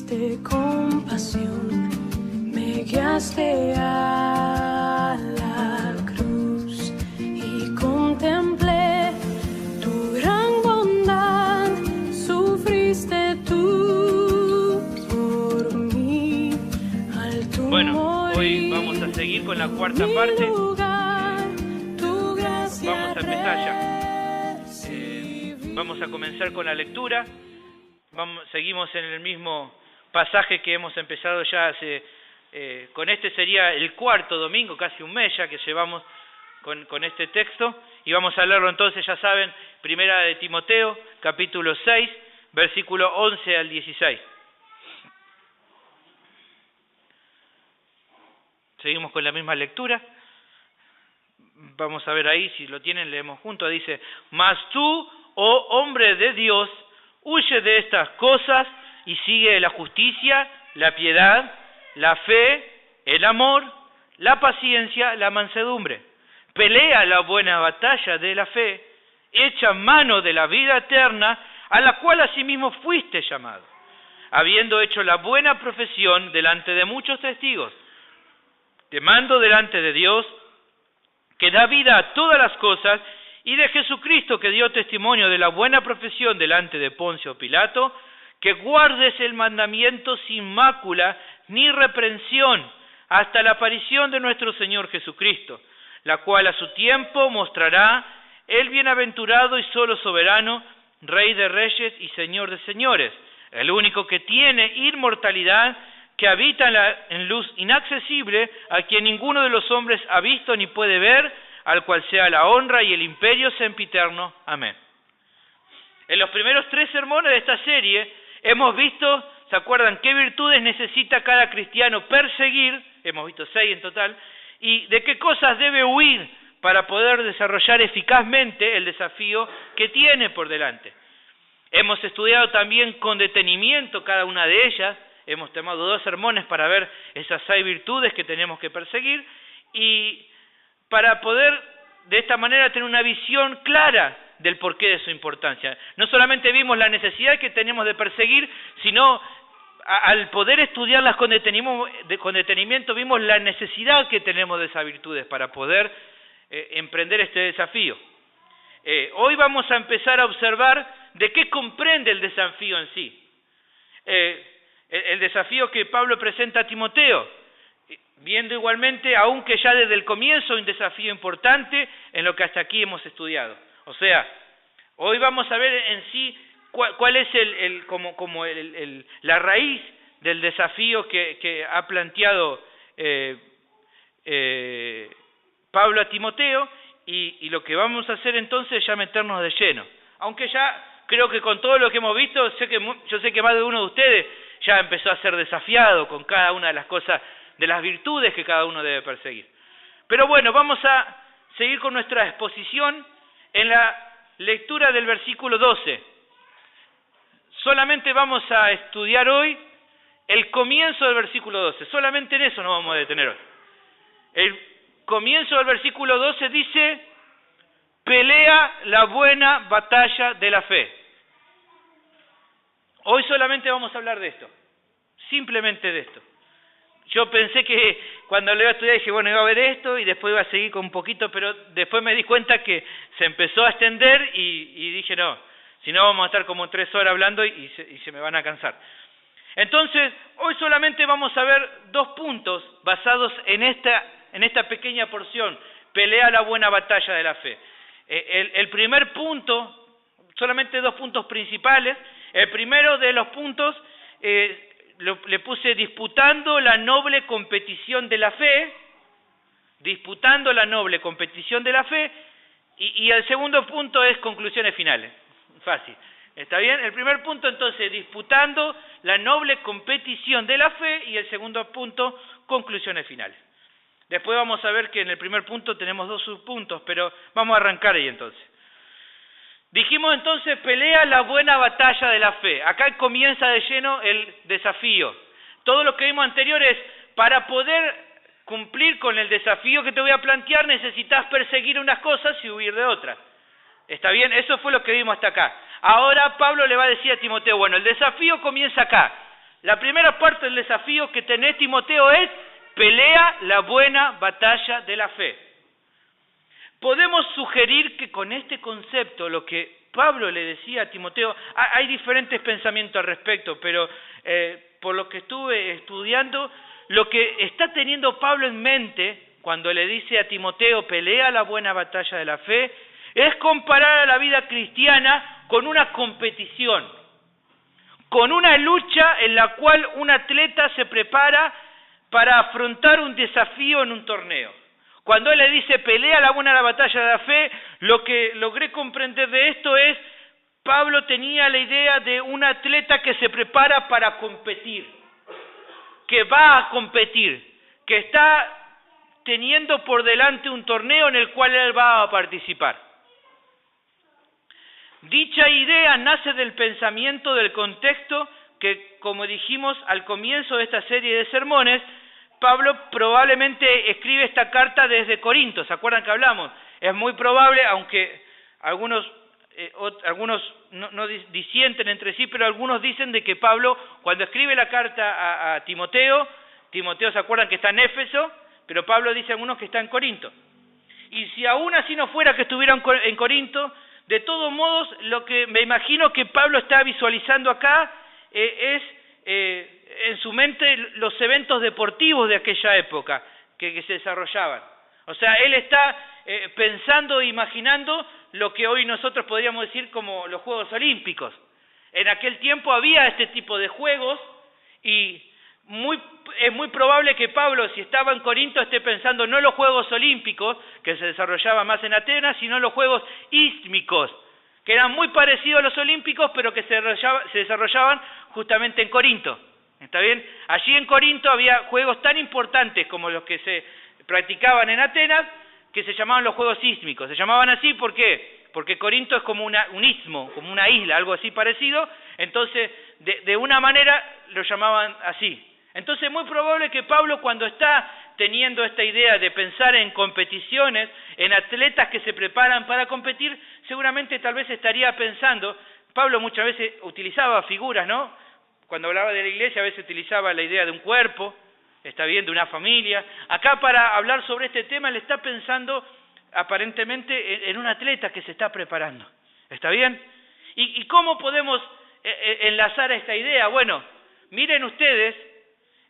tuviste compasión, me guiaste a la cruz y contemplé tu gran bondad, sufriste tú por mí. Bueno, hoy vamos a seguir con la cuarta parte. Vamos a empezar ya. Vamos a comenzar con la lectura. Seguimos en el mismo pasaje que hemos empezado ya hace... con este sería el cuarto domingo, casi un mes ya que llevamos con este texto. Y vamos a leerlo entonces, ya saben, Primera de Timoteo, capítulo 6, versículo 11 al 16. Seguimos con la misma lectura. Vamos a ver ahí, si lo tienen, leemos juntos. Dice: Mas tú, oh hombre de Dios, huye de estas cosas y sigue la justicia, la piedad, la fe, el amor, la paciencia, la mansedumbre. Pelea la buena batalla de la fe, echa mano de la vida eterna, a la cual asimismo fuiste llamado, habiendo hecho la buena profesión delante de muchos testigos. Te mando delante de Dios, que da vida a todas las cosas, y de Jesucristo, que dio testimonio de la buena profesión delante de Poncio Pilato, que guardes el mandamiento sin mácula ni reprensión hasta la aparición de nuestro Señor Jesucristo, la cual a su tiempo mostrará el bienaventurado y solo soberano, Rey de reyes y Señor de señores, el único que tiene inmortalidad, que habita en luz inaccesible, a quien ninguno de los hombres ha visto ni puede ver, al cual sea la honra y el imperio sempiterno. Amén. En los primeros 3 sermones de esta serie hemos visto, ¿se acuerdan qué virtudes necesita cada cristiano perseguir? Hemos visto 6 en total. Y de qué cosas debe huir para poder desarrollar eficazmente el desafío que tiene por delante. Hemos estudiado también con detenimiento cada una de ellas. Hemos tomado 2 sermones para ver esas 6 virtudes que tenemos que perseguir y para poder de esta manera tener una visión clara del porqué de su importancia. No solamente vimos la necesidad que tenemos de perseguir, sino al poder estudiarlas con detenimiento vimos la necesidad que tenemos de esas virtudes para poder emprender este desafío. Hoy vamos a empezar a observar de qué comprende el desafío en sí. El desafío que Pablo presenta a Timoteo, viendo igualmente, aunque ya desde el comienzo, un desafío importante en lo que hasta aquí hemos estudiado. O sea, hoy vamos a ver en sí cuál es la raíz del desafío que ha planteado Pablo a Timoteo, y lo que vamos a hacer entonces es ya meternos de lleno. Aunque ya creo que con todo lo que hemos visto, yo sé que más de uno de ustedes ya empezó a ser desafiado con cada una de las cosas, de las virtudes que cada uno debe perseguir. Pero bueno, vamos a seguir con nuestra exposición en la lectura del versículo 12. Solamente vamos a estudiar hoy el comienzo del versículo 12. Solamente en eso nos vamos a detener hoy. El comienzo del versículo 12 dice: pelea la buena batalla de la fe. Hoy solamente vamos a hablar de esto, simplemente de esto. Yo pensé que cuando lo iba a estudiar dije, bueno, iba a ver esto y después iba a seguir con un poquito, pero después me di cuenta que se empezó a extender y dije, no, si no vamos a estar como 3 horas hablando y se me van a cansar. Entonces, hoy solamente vamos a ver 2 puntos basados en esta pequeña porción: pelea la buena batalla de la fe. El primer punto, solamente 2 puntos principales. El primero de los puntos le puse disputando la noble competición de la fe, disputando la noble competición de la fe, y el segundo punto es conclusiones finales. Fácil, ¿está bien? El primer punto entonces, disputando la noble competición de la fe, y el segundo punto, conclusiones finales. Después vamos a ver que en el primer punto tenemos 2 subpuntos, pero vamos a arrancar ahí entonces. Dijimos entonces, pelea la buena batalla de la fe. Acá comienza de lleno el desafío. Todo lo que vimos anterior es, para poder cumplir con el desafío que te voy a plantear, necesitas perseguir unas cosas y huir de otras. ¿Está bien? Eso fue lo que vimos hasta acá. Ahora Pablo le va a decir a Timoteo, bueno, el desafío comienza acá. La primera parte del desafío que tenés, Timoteo, es pelea la buena batalla de la fe. Podemos sugerir que con este concepto, lo que Pablo le decía a Timoteo, hay diferentes pensamientos al respecto, pero por lo que estuve estudiando, lo que está teniendo Pablo en mente cuando le dice a Timoteo, pelea la buena batalla de la fe, es comparar a la vida cristiana con una competición, con una lucha en la cual un atleta se prepara para afrontar un desafío en un torneo. Cuando él le dice, pelea la buena batalla de la fe, lo que logré comprender de esto es, Pablo tenía la idea de un atleta que se prepara para competir, que va a competir, que está teniendo por delante un torneo en el cual él va a participar. Dicha idea nace del pensamiento del contexto que, como dijimos al comienzo de esta serie de sermones, Pablo probablemente escribe esta carta desde Corinto. ¿Se acuerdan que hablamos? Es muy probable, aunque algunos no disienten entre sí, pero algunos dicen de que Pablo, cuando escribe la carta a Timoteo, ¿se acuerdan que está en Éfeso? Pero Pablo dice a algunos que está en Corinto. Y si aún así no fuera que estuvieran en Corinto, de todos modos, lo que me imagino que Pablo está visualizando acá es en su mente los eventos deportivos de aquella época que se desarrollaban. O sea, él está pensando e imaginando lo que hoy nosotros podríamos decir como los Juegos Olímpicos. En aquel tiempo había este tipo de juegos y es muy probable que Pablo, si estaba en Corinto, esté pensando no en los Juegos Olímpicos, que se desarrollaban más en Atenas, sino en los Juegos Ístmicos, que eran muy parecidos a los Olímpicos, pero que se desarrollaban justamente en Corinto. ¿Está bien? Allí en Corinto había juegos tan importantes como los que se practicaban en Atenas, que se llamaban los Juegos Ístmicos. Se llamaban así, ¿por qué? Porque Corinto es como un istmo, como una isla, algo así parecido, entonces de una manera lo llamaban así. Entonces es muy probable que Pablo, cuando está teniendo esta idea de pensar en competiciones, en atletas que se preparan para competir, seguramente tal vez estaría pensando, Pablo muchas veces utilizaba figuras, ¿no? Cuando hablaba de la iglesia a veces utilizaba la idea de un cuerpo, está bien, de una familia. Acá para hablar sobre este tema le está pensando aparentemente en un atleta que se está preparando, ¿está bien? ¿Y cómo podemos enlazar esta idea? Bueno, miren ustedes,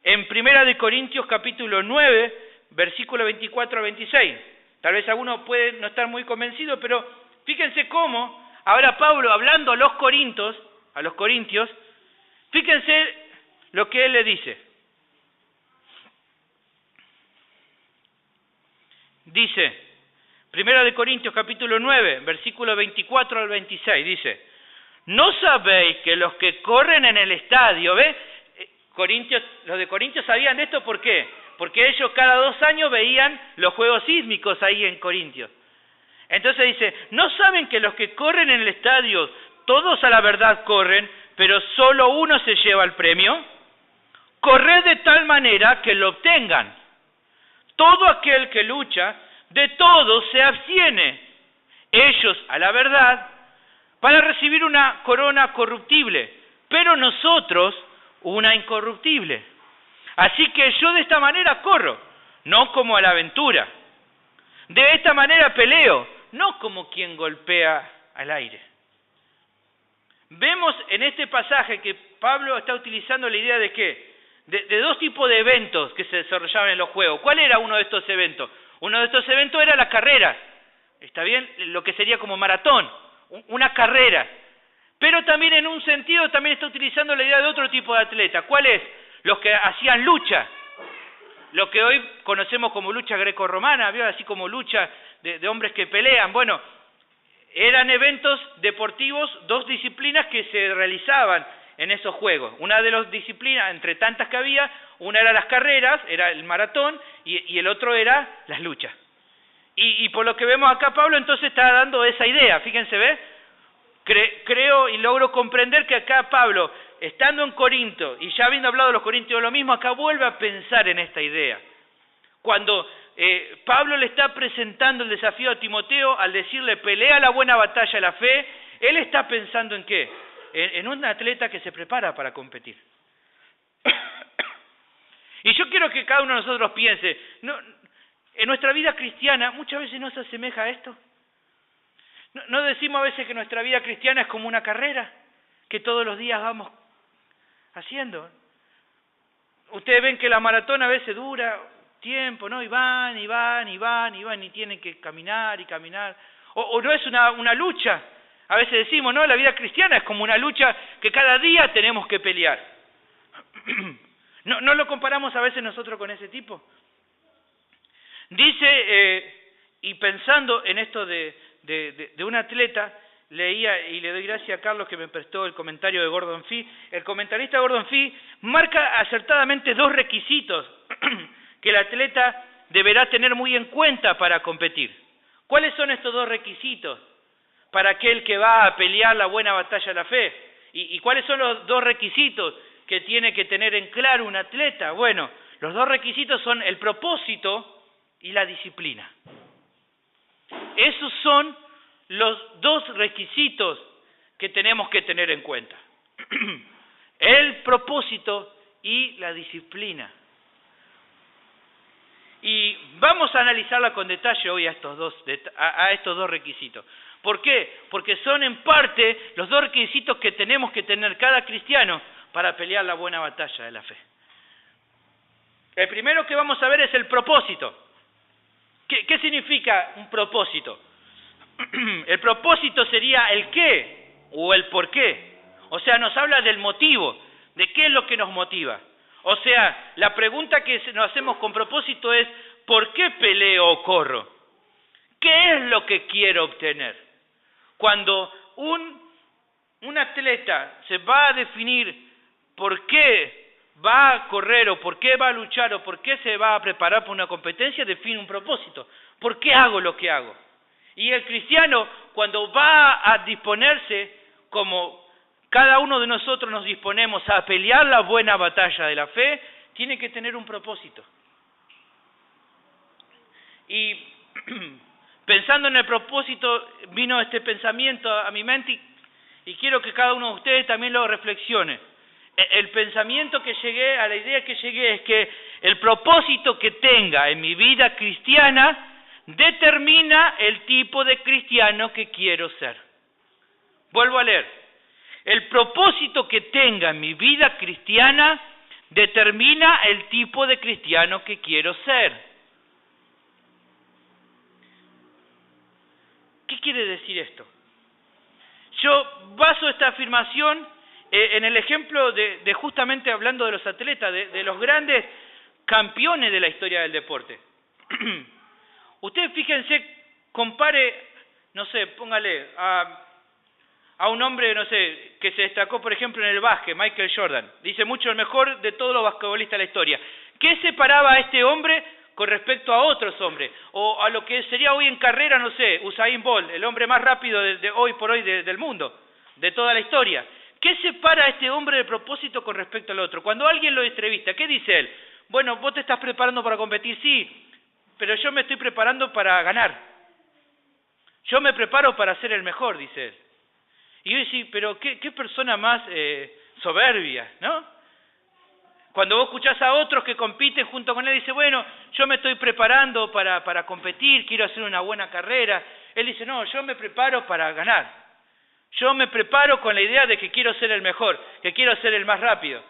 en 1 Corintios capítulo 9, versículo 24 a 26. Tal vez alguno puede no estar muy convencido, pero fíjense cómo, ahora Pablo hablando a los corintios, fíjense lo que él le dice. Dice, 1 Corintios capítulo 9, versículo 24 al 26, dice, ¿no sabéis que los que corren en el estadio, ¿ves? Los de Corintios sabían esto, ¿por qué? Porque ellos cada 2 años veían los Juegos Sísmicos ahí en Corintios. Entonces dice, ¿no saben que los que corren en el estadio, todos a la verdad corren, pero solo uno se lleva el premio? Corred de tal manera que lo obtengan. Todo aquel que lucha, de todo se abstiene. Ellos, a la verdad, para recibir una corona corruptible, pero nosotros una incorruptible. Así que yo de esta manera corro, no como a la aventura. De esta manera peleo, no como quien golpea al aire. Vemos en este pasaje que Pablo está utilizando la idea de ¿qué? De 2 tipos de eventos que se desarrollaban en los juegos. ¿Cuál era uno de estos eventos? Uno de estos eventos era la carrera. ¿Está bien? Lo que sería como maratón, una carrera. Pero también en un sentido también está utilizando la idea de otro tipo de atleta. ¿Cuál es? Los que hacían lucha. Lo que hoy conocemos como lucha grecorromana, ¿vio? Así como lucha de hombres que pelean. Bueno, eran eventos deportivos, 2 disciplinas que se realizaban en esos juegos. Una de las disciplinas, entre tantas que había, una era las carreras, era el maratón, y el otro era las luchas. Y por lo que vemos acá, Pablo entonces está dando esa idea, fíjense, ¿ve? Creo y logro comprender que acá Pablo, estando en Corinto, y ya habiendo hablado de los corintios lo mismo, acá vuelve a pensar en esta idea. Cuando Pablo le está presentando el desafío a Timoteo, al decirle, pelea la buena batalla de la fe, él está pensando en ¿qué? En un atleta que se prepara para competir. Y yo quiero que cada uno de nosotros piense, en nuestra vida cristiana muchas veces no se asemeja a esto. No decimos a veces que nuestra vida cristiana es como una carrera, que todos los días vamos haciendo. Ustedes ven que la maratón a veces dura tiempo, ¿no? Y van, y tienen que caminar y caminar. O no es una lucha. A veces decimos, no, la vida cristiana es como una lucha que cada día tenemos que pelear. ¿No lo comparamos a veces nosotros con ese tipo? Dice, y pensando en esto de un atleta, leía, y le doy gracias a Carlos que me prestó el comentario de Gordon Fee. El comentarista Gordon Fee marca acertadamente 2 requisitos que el atleta deberá tener muy en cuenta para competir. ¿Cuáles son estos 2 requisitos para aquel que va a pelear la buena batalla de la fe? ¿Y cuáles son los 2 requisitos que tiene que tener en claro un atleta? Bueno, los 2 requisitos son el propósito y la disciplina. Esos son los 2 requisitos que tenemos que tener en cuenta. El propósito y la disciplina. Y vamos a analizarla con detalle hoy a estos dos requisitos. ¿Por qué? Porque son en parte los 2 requisitos que tenemos que tener cada cristiano para pelear la buena batalla de la fe. El primero que vamos a ver es el propósito. ¿Qué significa un propósito? El propósito sería el qué o el por qué. O sea, nos habla del motivo, de qué es lo que nos motiva. O sea, la pregunta que nos hacemos con propósito es, ¿por qué peleo o corro? ¿Qué es lo que quiero obtener? Cuando un atleta se va a definir por qué va a correr o por qué va a luchar o por qué se va a preparar para una competencia, define un propósito. ¿Por qué hago lo que hago? Y el cristiano, cuando va a disponerse, como cada uno de nosotros nos disponemos a pelear la buena batalla de la fe, tiene que tener un propósito. Y pensando en el propósito, vino este pensamiento a mi mente y quiero que cada uno de ustedes también lo reflexione. El pensamiento que llegué, a la idea que llegué es que el propósito que tenga en mi vida cristiana determina el tipo de cristiano que quiero ser. Vuelvo a leer. El propósito que tenga en mi vida cristiana determina el tipo de cristiano que quiero ser. ¿Qué quiere decir esto? Yo baso esta afirmación en el ejemplo de justamente hablando de los atletas, de los grandes campeones de la historia del deporte. Ustedes fíjense, compare, no sé, póngale a un hombre, no sé, que se destacó, por ejemplo, en el básquet, Michael Jordan. Dice mucho el mejor de todos los basquetbolistas de la historia. ¿Qué separaba a este hombre con respecto a otros hombres? O a lo que sería hoy en carrera, no sé, Usain Bolt, el hombre más rápido de hoy por hoy del mundo, de toda la historia. ¿Qué separa a este hombre de propósito con respecto al otro? Cuando alguien lo entrevista, ¿qué dice él? Bueno, vos te estás preparando para competir, sí, pero yo me estoy preparando para ganar. Yo me preparo para ser el mejor, dice él. Y yo decía, pero qué persona más soberbia, ¿no? Cuando vos escuchás a otros que compiten junto con él, dice, bueno, yo me estoy preparando para competir, quiero hacer una buena carrera. Él dice, no, yo me preparo para ganar. Yo me preparo con la idea de que quiero ser el mejor, que quiero ser el más rápido.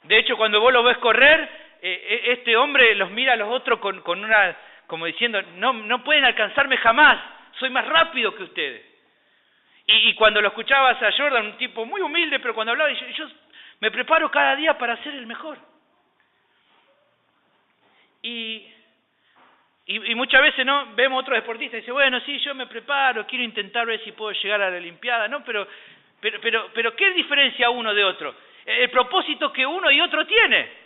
De hecho, cuando vos lo ves correr, este hombre los mira a los otros con una, como diciendo, no pueden alcanzarme jamás, soy más rápido que ustedes. Y cuando lo escuchabas a Jordan, un tipo muy humilde, pero cuando hablaba, yo me preparo cada día para ser el mejor. Y muchas veces no vemos otros deportistas y dicen, bueno, sí, yo me preparo, quiero intentar ver si puedo llegar a la Olimpiada, ¿no? Pero ¿qué diferencia uno de otro? El propósito que uno y otro tiene.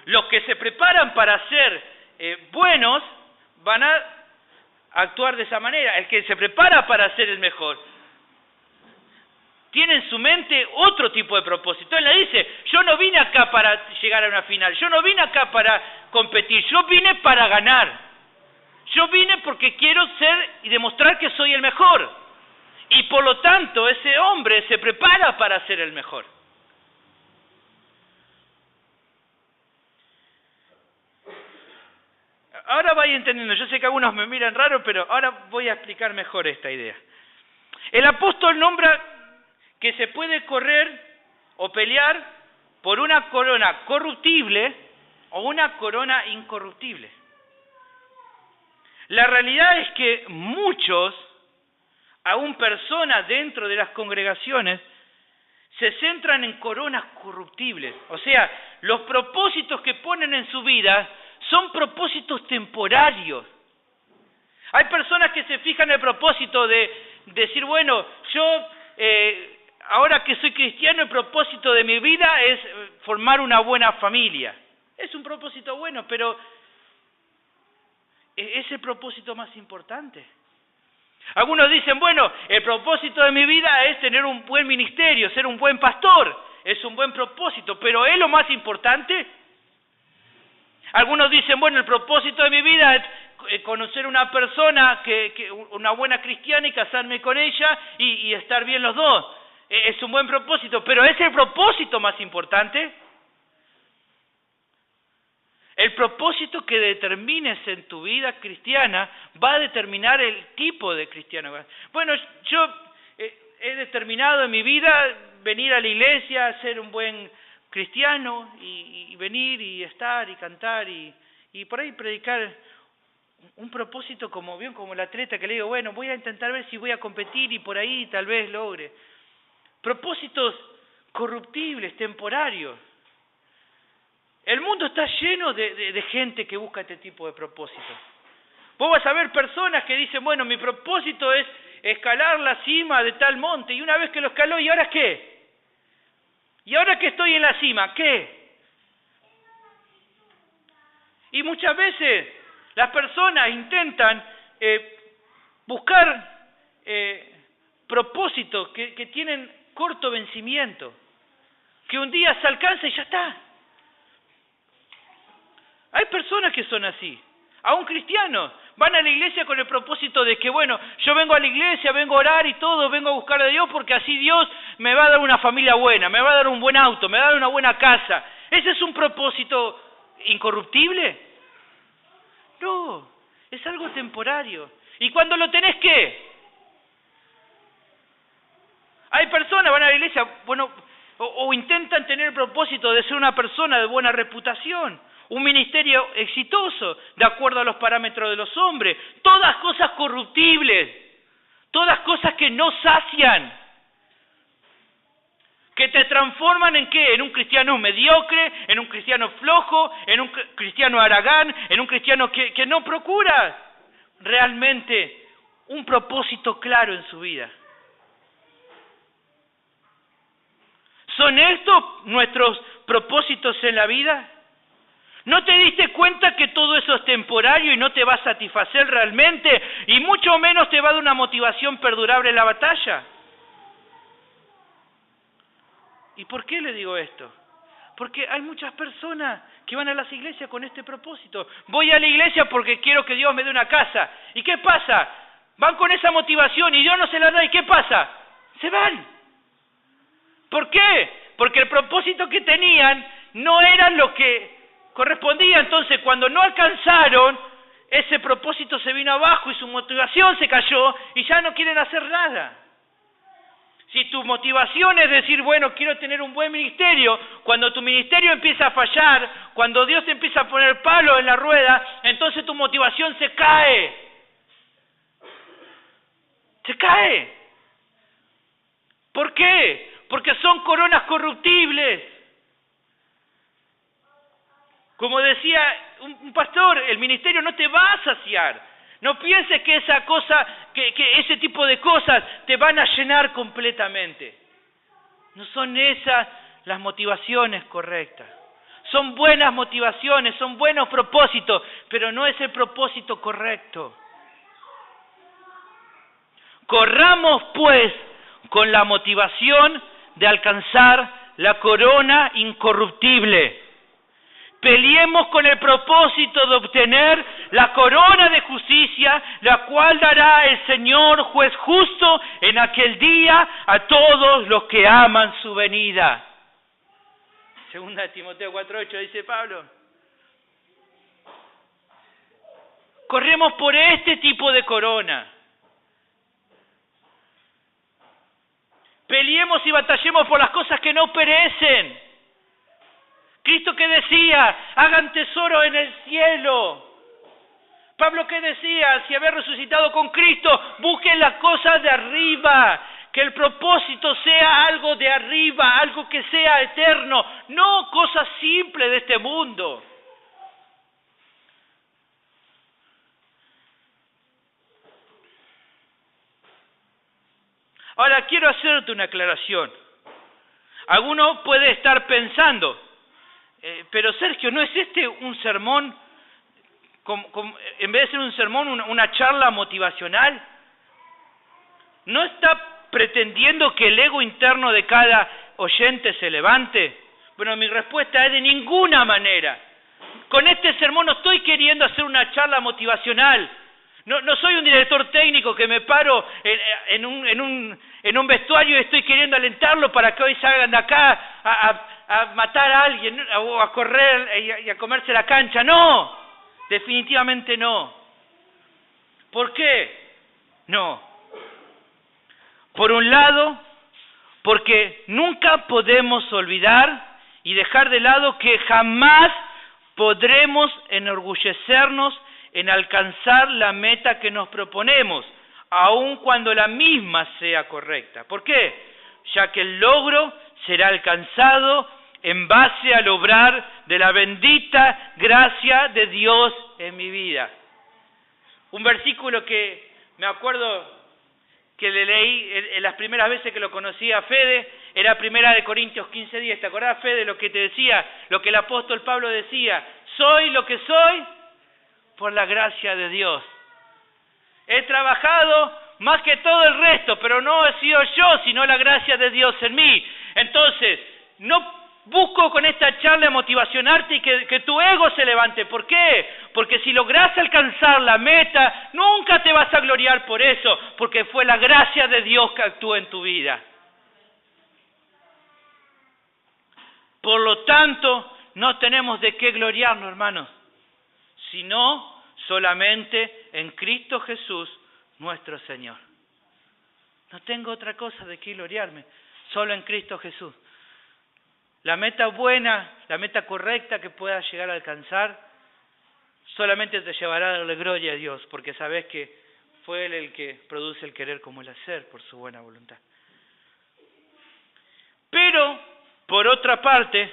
Los que se preparan para ser buenos van a actuar de esa manera. El que se prepara para ser el mejor tiene en su mente otro tipo de propósito. Él le dice, yo no vine acá para llegar a una final, yo no vine acá para competir, yo vine para ganar. Yo vine porque quiero ser y demostrar que soy el mejor. Y por lo tanto, ese hombre se prepara para ser el mejor. Ahora vaya entendiendo, yo sé que algunos me miran raro, pero ahora voy a explicar mejor esta idea. El apóstol nombra que se puede correr o pelear por una corona corruptible o una corona incorruptible. La realidad es que muchos, aún personas dentro de las congregaciones, se centran en coronas corruptibles. O sea, los propósitos que ponen en su vida son propósitos temporarios. Hay personas que se fijan en el propósito de decir, bueno, yo ahora que soy cristiano, el propósito de mi vida es formar una buena familia. Es un propósito bueno, pero ¿es el propósito más importante? Algunos dicen, bueno, el propósito de mi vida es tener un buen ministerio, ser un buen pastor. Es un buen propósito, pero ¿es lo más importante? Algunos dicen, bueno, el propósito de mi vida es conocer una persona, una buena cristiana y casarme con ella y estar bien los dos. Es un buen propósito, pero ¿es el propósito más importante? El propósito que determines en tu vida cristiana va a determinar el tipo de cristiano. Bueno, yo he determinado en mi vida venir a la iglesia, ser un buen cristiano y venir y estar y cantar y por ahí predicar un propósito como el atleta que le digo, bueno, voy a intentar ver si voy a competir y por ahí tal vez logre. Propósitos corruptibles, temporarios. El mundo está lleno de gente que busca este tipo de propósitos. Vos vas a ver personas que dicen, bueno, mi propósito es escalar la cima de tal monte, y una vez que lo escaló, ¿y ahora qué? ¿Y ahora que estoy en la cima, qué? Y muchas veces las personas intentan buscar propósitos que tienen corto vencimiento, que un día se alcanza y ya está. Hay personas que son así, aún cristianos, van a la iglesia con el propósito de que, bueno, yo vengo a la iglesia, vengo a orar y todo, vengo a buscar a Dios porque así Dios me va a dar una familia buena, me va a dar un buen auto, me va a dar una buena casa. ¿Ese es un propósito incorruptible? No, es algo temporario. ¿Y cuando lo tenés qué? Hay personas, van a la iglesia, bueno, o intentan tener el propósito de ser una persona de buena reputación, un ministerio exitoso, de acuerdo a los parámetros de los hombres. Todas cosas corruptibles, todas cosas que no sacian, que te transforman ¿en qué? En un cristiano mediocre, en un cristiano flojo, en un cristiano haragán, en un cristiano que no procura realmente un propósito claro en su vida. ¿Son estos nuestros propósitos en la vida? ¿No te diste cuenta que todo eso es temporario y no te va a satisfacer realmente? Y mucho menos te va a dar una motivación perdurable en la batalla. ¿Y por qué le digo esto? Porque hay muchas personas que van a las iglesias con este propósito. Voy a la iglesia porque quiero que Dios me dé una casa. ¿Y qué pasa? Van con esa motivación y Dios no se la da. ¿Y qué pasa? Se van. ¿Por qué? Porque el propósito que tenían no era lo que correspondía. Entonces, cuando no alcanzaron, ese propósito se vino abajo y su motivación se cayó y ya no quieren hacer nada. Si tu motivación es decir, bueno, quiero tener un buen ministerio, cuando tu ministerio empieza a fallar, cuando Dios te empieza a poner palo en la rueda, entonces tu motivación se cae. Se cae. ¿Por qué? Porque son coronas corruptibles. Como decía un pastor, el ministerio no te va a saciar. No pienses que esa cosa, que ese tipo de cosas te van a llenar completamente. No son esas las motivaciones correctas. Son buenas motivaciones, son buenos propósitos, pero no es el propósito correcto. Corramos, pues, con la motivación de alcanzar la corona incorruptible. Peleemos con el propósito de obtener la corona de justicia, la cual dará el Señor juez justo en aquel día a todos los que aman su venida. Segunda de Timoteo 4:8 dice Pablo. corremos por este tipo de corona. Peleemos y batallemos por las cosas que no perecen. Cristo que decía, hagan tesoro en el cielo. Pablo que decía, si habéis resucitado con Cristo, busquen las cosas de arriba. Que el propósito sea algo de arriba, algo que sea eterno, no cosas simples de este mundo. Ahora quiero hacerte una aclaración. Alguno puede estar pensando, pero Sergio, ¿no es este un sermón, en vez de ser un sermón, una charla motivacional? ¿No está pretendiendo que el ego interno de cada oyente se levante? Bueno, mi respuesta es de ninguna manera. Con este sermón no estoy queriendo hacer una charla motivacional. No soy un director técnico que me paro en un vestuario y estoy queriendo alentarlo para que hoy salgan de acá a matar a alguien o a correr y a comerse la cancha. No, definitivamente no. ¿Por qué? No. Por un lado, porque nunca podemos olvidar y dejar de lado que jamás podremos enorgullecernos en alcanzar la meta que nos proponemos, aun cuando la misma sea correcta. ¿Por qué? Ya que el logro será alcanzado en base al obrar de la bendita gracia de Dios en mi vida. Un versículo que me acuerdo que le leí en las primeras veces que lo conocí a Fede, era 1 Corintios 15:10. ¿Te acordás, Fede, lo que te decía, lo que el apóstol Pablo decía? Soy lo que soy por la gracia de Dios. He trabajado más que todo el resto, pero no he sido yo, sino la gracia de Dios en mí. Entonces, no busco con esta charla motivacionarte y que tu ego se levante. ¿Por qué? Porque si logras alcanzar la meta, nunca te vas a gloriar por eso, porque fue la gracia de Dios que actúa en tu vida. Por lo tanto, no tenemos de qué gloriarnos, hermanos, sino solamente en Cristo Jesús, nuestro Señor. No tengo otra cosa de qué gloriarme, solo en Cristo Jesús. La meta buena, la meta correcta que puedas llegar a alcanzar, solamente te llevará a darle gloria a Dios, porque sabes que fue Él el que produce el querer como el hacer por su buena voluntad. Pero, por otra parte,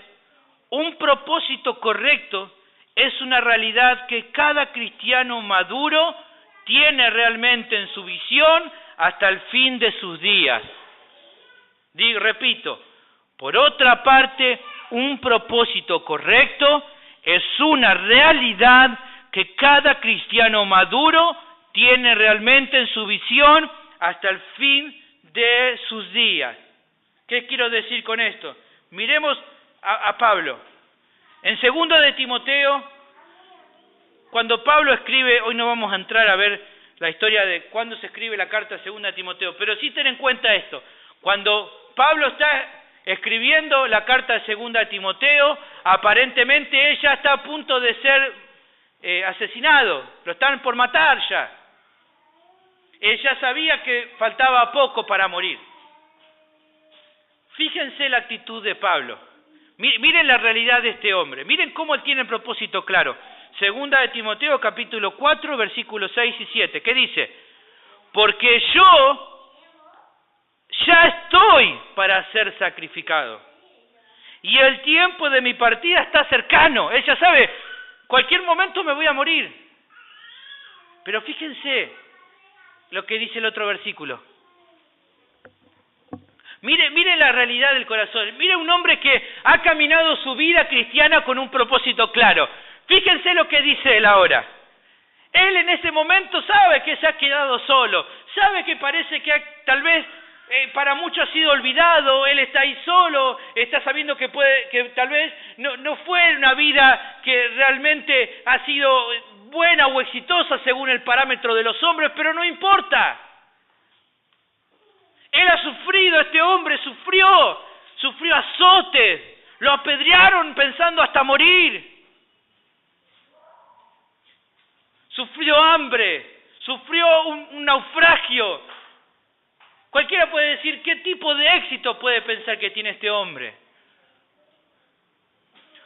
un propósito correcto es una realidad que cada cristiano maduro tiene realmente en su visión hasta el fin de sus días. Repito, por otra parte, un propósito correcto es una realidad que cada cristiano maduro tiene realmente en su visión hasta el fin de sus días. ¿Qué quiero decir con esto? Miremos a Pablo. En 2 de Timoteo, cuando Pablo escribe, hoy no vamos a entrar a ver la historia de cuándo se escribe la carta de 2 de Timoteo, pero sí ten en cuenta esto. Cuando Pablo está escribiendo la carta de 2 de Timoteo, aparentemente ella está a punto de ser asesinado, lo están por matar ya. Ella sabía que faltaba poco para morir. Fíjense la actitud de Pablo. Miren la realidad de este hombre. Miren cómo él tiene el propósito claro. 2 de Timoteo, capítulo 4, versículos 6 y 7. ¿Qué dice? Porque yo ya estoy para ser sacrificado. Y el tiempo de mi partida está cercano. Ella sabe, cualquier momento me voy a morir. Pero fíjense lo que dice el otro versículo. Mire la realidad del corazón. Mire un hombre que ha caminado su vida cristiana con un propósito claro. Fíjense lo que dice él ahora. Él en ese momento sabe que se ha quedado solo. Sabe que parece que tal vez para muchos ha sido olvidado. Él está ahí solo. Está sabiendo que tal vez no fue una vida que realmente ha sido buena o exitosa según el parámetro de los hombres, pero no importa. Él ha sufrido, este hombre sufrió azotes, lo apedrearon pensando hasta morir. sufrió hambre, sufrió un naufragio. Cualquiera puede decir, ¿qué tipo de éxito puede pensar que tiene este hombre?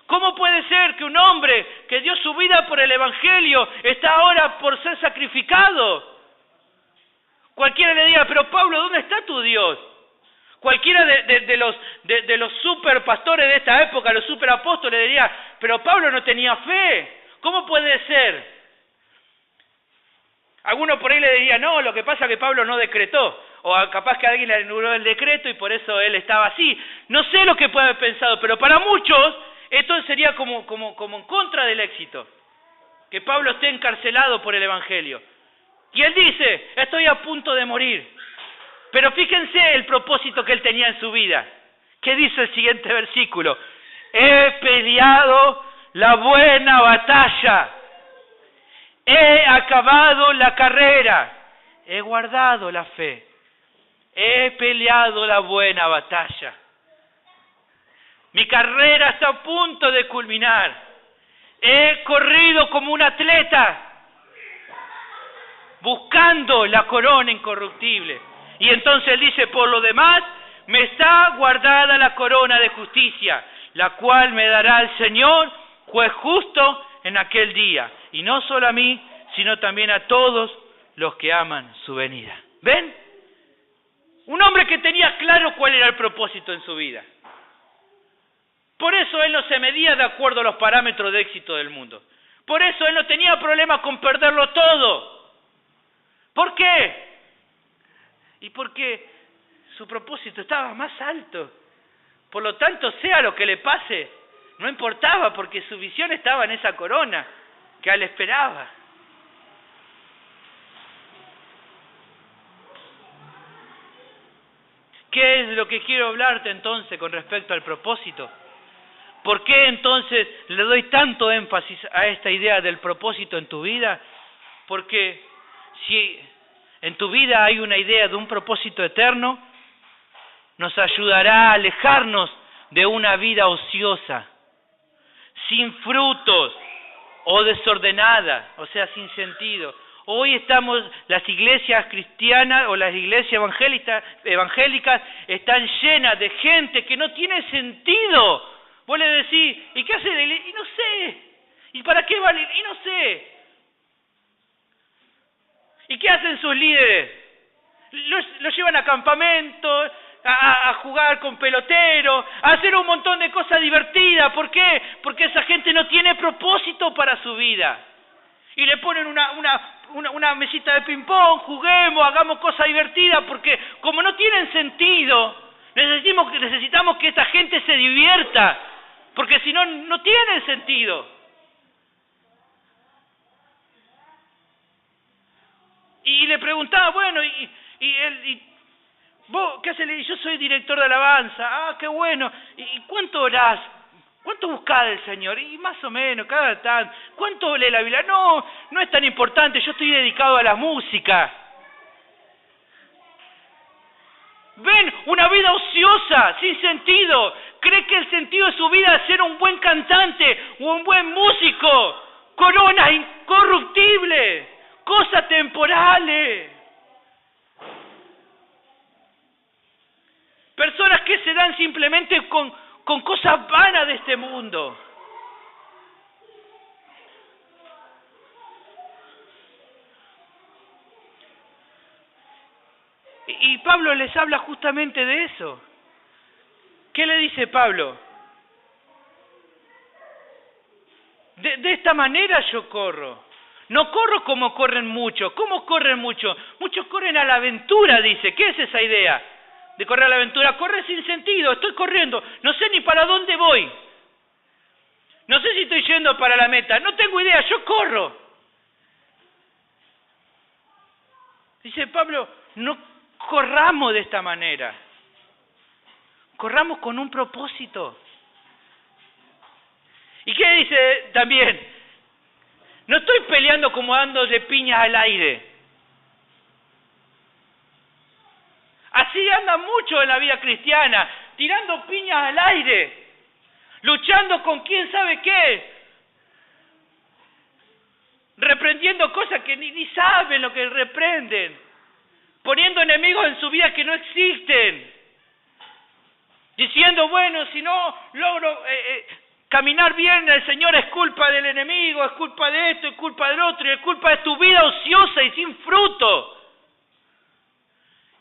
¿Cómo puede ser que un hombre que dio su vida por el Evangelio está ahora por ser sacrificado? Cualquiera le diga, pero Pablo, ¿dónde está tu Dios? Cualquiera de los super pastores de esta época, los super apóstoles, diría, pero Pablo no tenía fe. ¿Cómo puede ser? Alguno por ahí le diría, no, lo que pasa es que Pablo no decretó. O capaz que alguien le anuló el decreto y por eso él estaba así. No sé lo que puede haber pensado, pero para muchos esto sería como en contra del éxito. Que Pablo esté encarcelado por el Evangelio. Y él dice, estoy a punto de morir. Pero fíjense el propósito que él tenía en su vida. ¿Qué dice el siguiente versículo? He peleado la buena batalla. He acabado la carrera. He guardado la fe. He peleado la buena batalla. Mi carrera está a punto de culminar. He corrido como un atleta, buscando la corona incorruptible. Y entonces él dice, por lo demás, me está guardada la corona de justicia, la cual me dará el Señor, juez justo, en aquel día. Y no solo a mí, sino también a todos los que aman su venida. ¿Ven? Un hombre que tenía claro cuál era el propósito en su vida. Por eso él no se medía de acuerdo a los parámetros de éxito del mundo. Por eso él no tenía problema con perderlo todo. ¿Por qué? Y porque su propósito estaba más alto. Por lo tanto, sea lo que le pase, no importaba porque su visión estaba en esa corona que él esperaba. ¿Qué es lo que quiero hablarte entonces con respecto al propósito? ¿Por qué entonces le doy tanto énfasis a esta idea del propósito en tu vida? Porque si en tu vida hay una idea de un propósito eterno, nos ayudará a alejarnos de una vida ociosa, sin frutos o desordenada, o sea, sin sentido. Hoy las iglesias cristianas o las iglesias evangélicas están llenas de gente que no tiene sentido. Vos le decís, ¿y qué hace de iglesia? Y no sé. ¿Y para qué vale? Y no sé. ¿Y qué hacen sus líderes? Los llevan a campamentos, a jugar con peloteros, a hacer un montón de cosas divertidas. ¿Por qué? Porque esa gente no tiene propósito para su vida. Y le ponen una mesita de ping-pong, juguemos, hagamos cosas divertidas, porque como no tienen sentido, necesitamos que esta gente se divierta, porque si no, no tienen sentido. Y le preguntaba, bueno, ¿vos qué haces? Yo soy director de alabanza. Ah, qué bueno. ¿Y cuánto orás? ¿Cuánto buscás del Señor? Y más o menos, cada tanto. ¿Cuánto lee la Biblia? No es tan importante, yo estoy dedicado a la música. ¿Ven? Una vida ociosa, sin sentido. ¿Cree que el sentido de su vida es ser un buen cantante o un buen músico? Coronas incorruptibles, cosas temporales. Personas que se dan simplemente con cosas vanas de este mundo. Y Pablo les habla justamente de eso. ¿Qué le dice Pablo? De esta manera yo corro. No corro como corren muchos. ¿Cómo corren muchos? Muchos corren a la aventura, dice. ¿Qué es esa idea de correr a la aventura? Corre sin sentido, estoy corriendo, no sé ni para dónde voy. No sé si estoy yendo para la meta, no tengo idea, yo corro. Dice Pablo, no corramos de esta manera. Corramos con un propósito. ¿Y qué dice también? No estoy peleando como dando de piñas al aire. Así anda mucho en la vida cristiana, tirando piñas al aire, luchando con quién sabe qué. reprendiendo cosas que ni saben lo que reprenden, poniendo enemigos en su vida que no existen, diciendo, bueno, si no logro caminar bien, el Señor es culpa del enemigo, es culpa de esto, es culpa del otro, y es culpa de tu vida ociosa y sin fruto.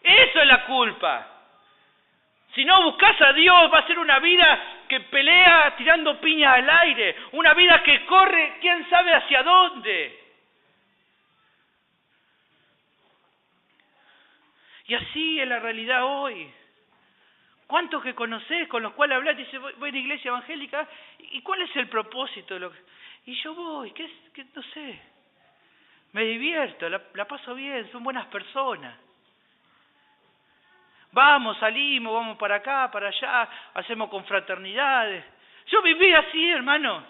Eso es la culpa. Si no buscas a Dios, va a ser una vida que pelea tirando piñas al aire, una vida que corre quién sabe hacia dónde. Y así es la realidad hoy. ¿Cuántos que conocés, con los cuales hablás, dices, voy a la iglesia evangélica, ¿y cuál es el propósito? Y yo voy, ¿qué no sé, me divierto, la paso bien, son buenas personas. Vamos, salimos, vamos para acá, para allá, hacemos confraternidades. Yo viví así, hermano,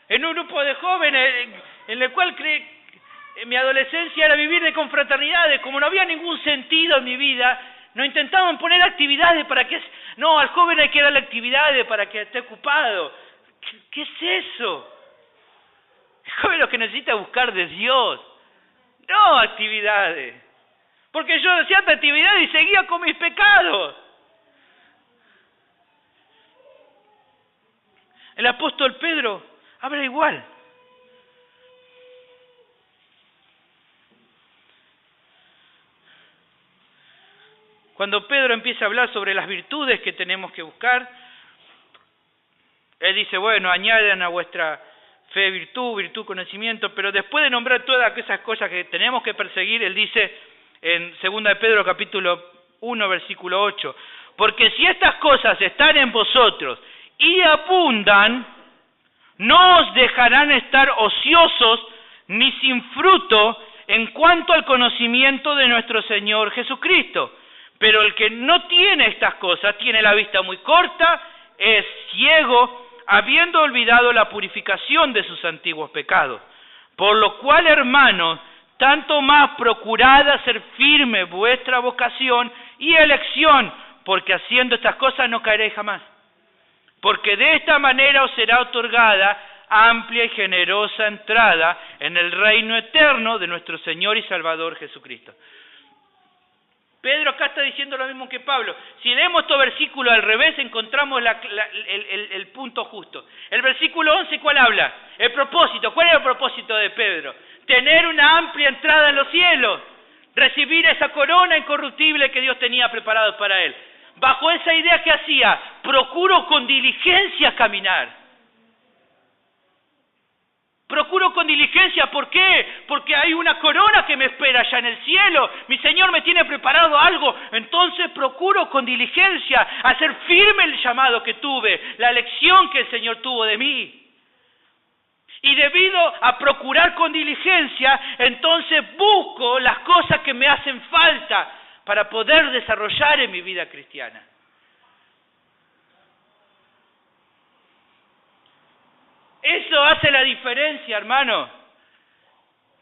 en un grupo de jóvenes en el cual mi adolescencia era vivir de confraternidades. Como no había ningún sentido en mi vida, nos intentaban poner actividades para que... No, al joven hay que darle actividades para que esté ocupado. ¿Qué es eso? El joven lo que necesita es buscar de Dios, no actividades. Porque yo hacía esta actividad y seguía con mis pecados. El apóstol Pedro habla igual. Cuando Pedro empieza a hablar sobre las virtudes que tenemos que buscar, él dice, bueno, añadan a vuestra fe virtud, conocimiento, pero después de nombrar todas esas cosas que tenemos que perseguir, él dice en 2 de Pedro capítulo 1, versículo 8, porque si estas cosas están en vosotros y abundan, no os dejarán estar ociosos ni sin fruto en cuanto al conocimiento de nuestro Señor Jesucristo. Pero el que no tiene estas cosas tiene la vista muy corta, es ciego, habiendo olvidado la purificación de sus antiguos pecados. Por lo cual, hermanos, tanto más procurad hacer firme vuestra vocación y elección, porque haciendo estas cosas no caeréis jamás. Porque de esta manera os será otorgada amplia y generosa entrada en el reino eterno de nuestro Señor y Salvador Jesucristo. Pedro acá está diciendo lo mismo que Pablo. Si leemos estos versículos al revés, encontramos el punto justo. El versículo 11, ¿cuál habla? El propósito. ¿Cuál era el propósito de Pedro? Tener una amplia entrada en los cielos. Recibir esa corona incorruptible que Dios tenía preparado para él. Bajo esa idea, ¿qué hacía? Procuro con diligencia caminar. Procuro con diligencia, ¿por qué? Porque hay una corona que me espera allá en el cielo. Mi Señor me tiene preparado algo. Entonces procuro con diligencia hacer firme el llamado que tuve, la elección que el Señor tuvo de mí. Y debido a procurar con diligencia, entonces busco las cosas que me hacen falta para poder desarrollar en mi vida cristiana. Eso hace la diferencia, hermano,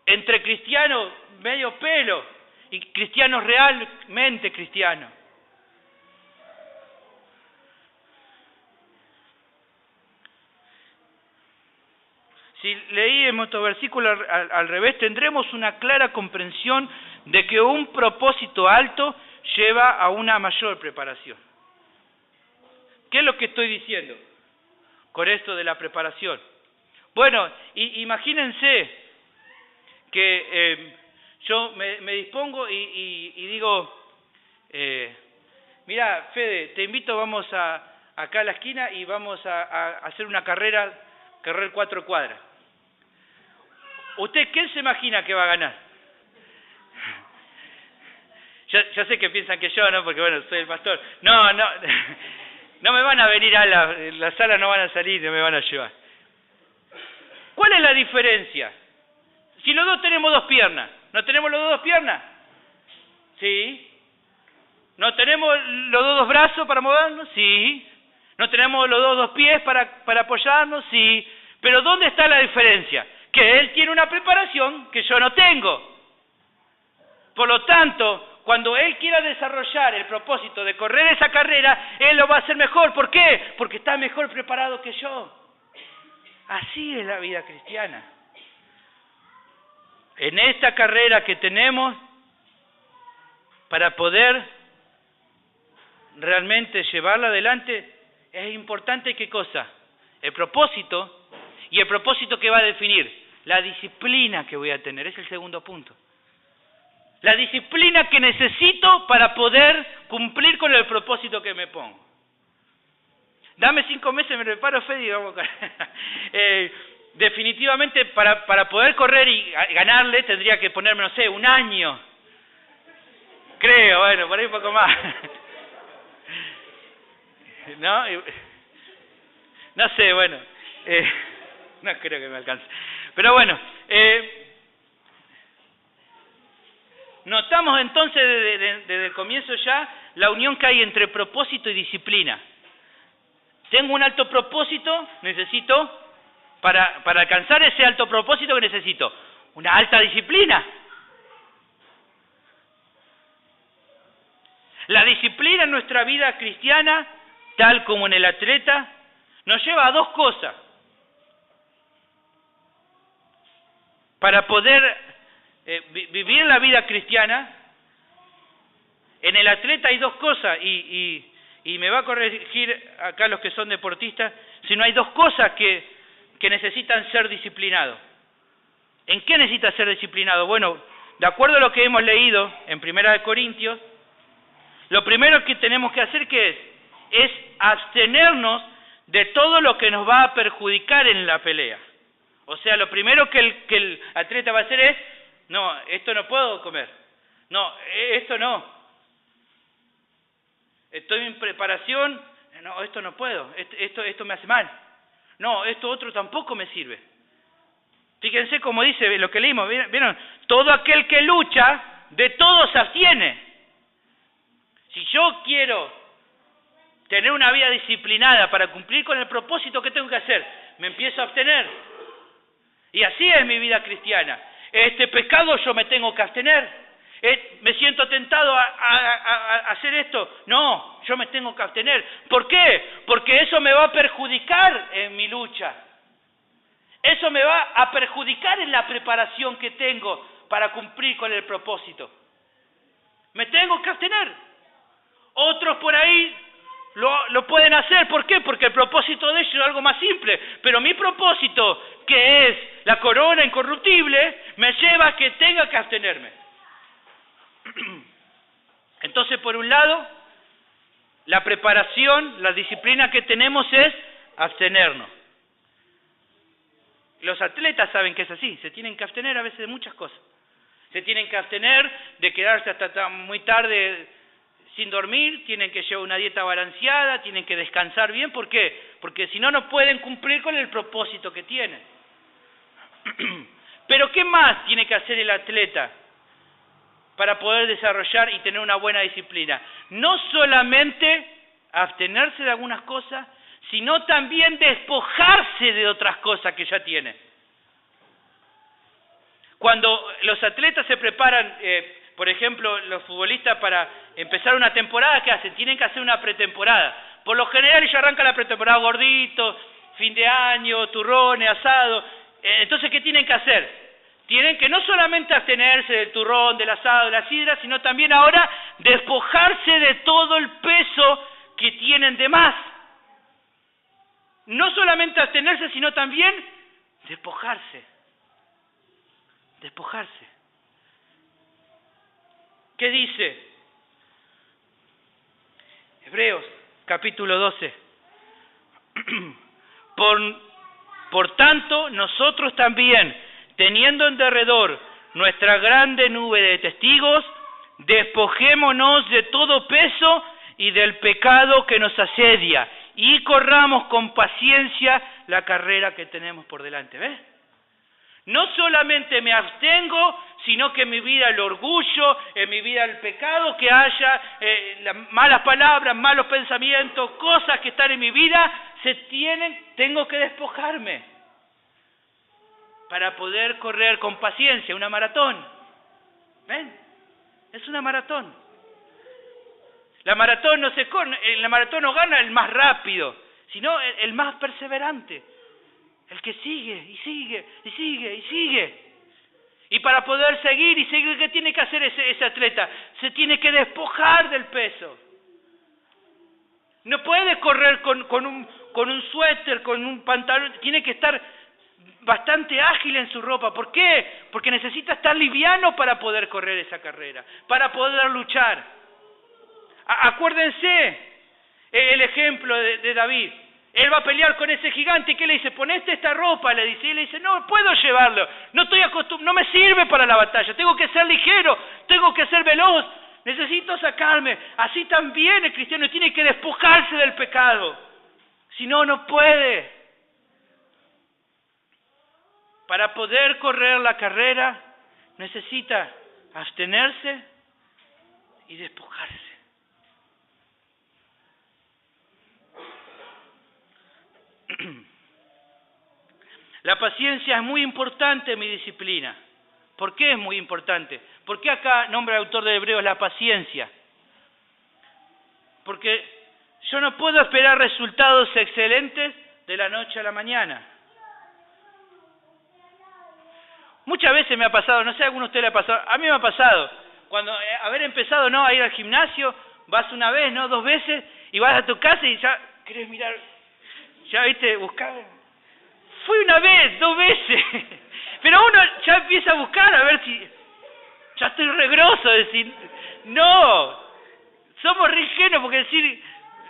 entre cristianos medio pelo y cristianos realmente cristianos. Si leímos estos versículos al revés, tendremos una clara comprensión de que un propósito alto lleva a una mayor preparación. ¿Qué es lo que estoy diciendo con esto de la preparación? Bueno, imagínense que yo me dispongo y digo, mira, Fede, te invito, vamos acá a la esquina y vamos a hacer una correr 4 cuadras. ¿Usted quién se imagina que va a ganar? Ya sé que piensan que yo, ¿no? Porque bueno, soy el pastor. No me van a venir a la sala, no van a salir, no me van a llevar. ¿Cuál es la diferencia? Si los dos tenemos 2 piernas, ¿no tenemos los 2 piernas? Sí. ¿No tenemos los 2 brazos para movernos? Sí. ¿No tenemos los 2 pies para apoyarnos? Sí. Pero ¿dónde está la diferencia? Que él tiene una preparación que yo no tengo. Por lo tanto, cuando él quiera desarrollar el propósito de correr esa carrera, él lo va a hacer mejor. ¿Por qué? Porque está mejor preparado que yo. Así es la vida cristiana. en esta carrera que tenemos, para poder realmente llevarla adelante, es importante ¿qué cosa? El propósito, y el propósito que va a definir la disciplina que voy a tener, es el segundo punto. La disciplina que necesito para poder cumplir con el propósito que me pongo. Dame 5 meses, me preparo, Fede, y vamos a definitivamente para poder correr y ganarle tendría que ponerme, no sé, 1 año. Creo, bueno, por ahí un poco más. ¿No? No sé, bueno. No creo que me alcance. Pero bueno, notamos entonces desde el comienzo ya la unión que hay entre propósito y disciplina. Tengo un alto propósito, necesito, para alcanzar ese alto propósito que necesito, una alta disciplina. La disciplina en nuestra vida cristiana, tal como en el atleta, nos lleva a 2 cosas. Para poder vivir la vida cristiana, en el atleta hay 2 cosas, y me va a corregir acá los que son deportistas, si no hay 2 cosas que necesitan ser disciplinados. ¿En qué necesita ser disciplinado? Bueno, de acuerdo a lo que hemos leído en 1 Corintios, lo primero que tenemos que hacer, ¿qué es abstenernos de todo lo que nos va a perjudicar en la pelea. O sea, lo primero que el atleta va a hacer es, no, esto no puedo comer, no, esto no, estoy en preparación, no, esto no puedo, esto me hace mal, no, esto otro tampoco me sirve. Fíjense cómo dice lo que leímos, ¿vieron? Todo aquel que lucha, de todo se abstiene. Si yo quiero tener una vida disciplinada para cumplir con el propósito, ¿qué tengo que hacer? Me empiezo a abstener. Y así es mi vida cristiana. Este pecado yo me tengo que abstener. Me siento tentado a hacer esto. No, yo me tengo que abstener. ¿Por qué? Porque eso me va a perjudicar en mi lucha. Eso me va a perjudicar en la preparación que tengo para cumplir con el propósito. Me tengo que abstener. Otros por ahí lo pueden hacer. ¿Por qué? Porque el propósito de ellos es algo más simple. Pero mi propósito, que es la corona incorruptible, me lleva a que tenga que abstenerme. Entonces, por un lado, la preparación, la disciplina que tenemos es abstenernos. Los atletas saben que es así, se tienen que abstener a veces de muchas cosas. Se tienen que abstener de quedarse hasta muy tarde sin dormir, tienen que llevar una dieta balanceada, tienen que descansar bien. ¿Por qué? Porque si no, no pueden cumplir con el propósito que tienen. Pero ¿qué más tiene que hacer el atleta para poder desarrollar y tener una buena disciplina? No solamente abstenerse de algunas cosas, sino también despojarse de otras cosas que ya tiene. Cuando los atletas se preparan, por ejemplo, los futbolistas para empezar una temporada, ¿qué hacen? Tienen que hacer una pretemporada. Por lo general ellos arrancan la pretemporada gordito, fin de año, turrones, asado. Entonces, ¿qué tienen que hacer? Tienen que no solamente abstenerse del turrón, del asado, de la sidra, sino también ahora despojarse de todo el peso que tienen de más. No solamente abstenerse, sino también despojarse. Despojarse. ¿Qué dice? Hebreos, capítulo 12. Por tanto, nosotros también, teniendo en derredor nuestra grande nube de testigos, despojémonos de todo peso y del pecado que nos asedia, y corramos con paciencia la carrera que tenemos por delante. ¿Ves? No solamente me abstengo, sino que en mi vida el orgullo, en mi vida el pecado que haya, malas palabras, malos pensamientos, cosas que están en mi vida, tengo que despojarme para poder correr con paciencia una maratón. ¿Ven? Es una maratón. La maratón en la maratón no gana el más rápido, sino el más perseverante. El que sigue, y sigue, y sigue, y sigue. Y para poder seguir, ¿qué tiene que hacer ese atleta? Se tiene que despojar del peso. No puede correr con un suéter, con un pantalón, tiene que estar bastante ágil en su ropa. ¿Por qué? Porque necesita estar liviano para poder correr esa carrera, para poder luchar. Acuérdense el ejemplo de David. Él va a pelear con ese gigante y ¿qué le dice? Ponete esta ropa, le dice. Y él le dice, no puedo llevarlo, no me sirve para la batalla, tengo que ser ligero, tengo que ser veloz, necesito sacarme. Así también el cristiano tiene que despojarse del pecado, si no, no puede. Para poder correr la carrera necesita abstenerse y despojarse. La paciencia es muy importante en mi disciplina. ¿Por qué es muy importante? ¿Por qué acá nombra el autor de Hebreos la paciencia? Porque yo no puedo esperar resultados excelentes de la noche a la mañana. Muchas veces me ha pasado, no sé, a alguno de ustedes le ha pasado, a mí me ha pasado, cuando haber empezado a ir al gimnasio, vas una vez, 2 veces, y vas a tu casa y ya querés mirar, ya viste, buscar. Fui una vez, 2 veces, pero uno ya empieza a buscar a ver si, ya estoy regroso, decir, no, somos re ingenuos porque decir,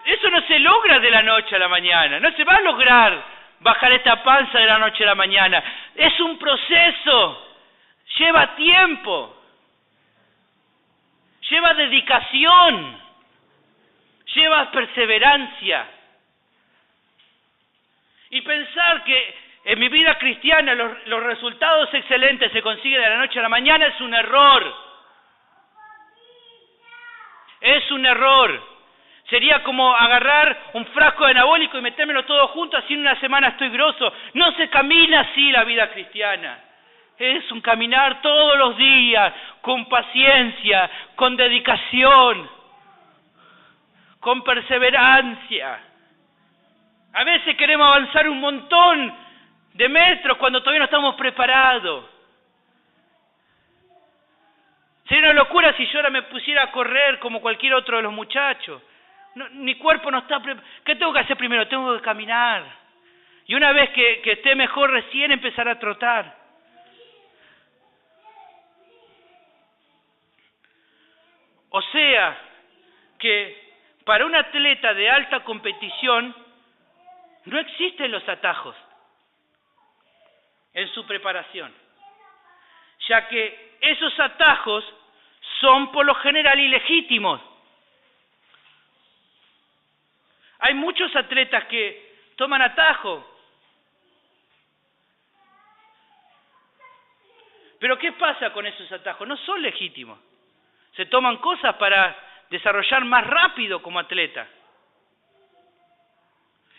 eso no se logra de la noche a la mañana, no se va a lograr bajar esta panza de la noche a la mañana, es un proceso, lleva tiempo, lleva dedicación, lleva perseverancia. Y pensar que en mi vida cristiana los resultados excelentes se consiguen de la noche a la mañana es un error. Es un error. Sería como agarrar un frasco de anabólico y metérmelo todo junto, así en una semana estoy grosso. No se camina así la vida cristiana. Es un caminar todos los días, con paciencia, con dedicación, con perseverancia. A veces queremos avanzar un montón de metros cuando todavía no estamos preparados. Sería una locura si yo ahora me pusiera a correr como cualquier otro de los muchachos. No, mi cuerpo no está preparado. ¿Qué tengo que hacer primero? Tengo que caminar. Y una vez que esté mejor, recién empezar a trotar. O sea, que para un atleta de alta competición, no existen los atajos en su preparación, ya que esos atajos son por lo general ilegítimos. Hay muchos atletas que toman atajos. Pero ¿qué pasa con esos atajos? No son legítimos. Se toman cosas para desarrollar más rápido como atleta.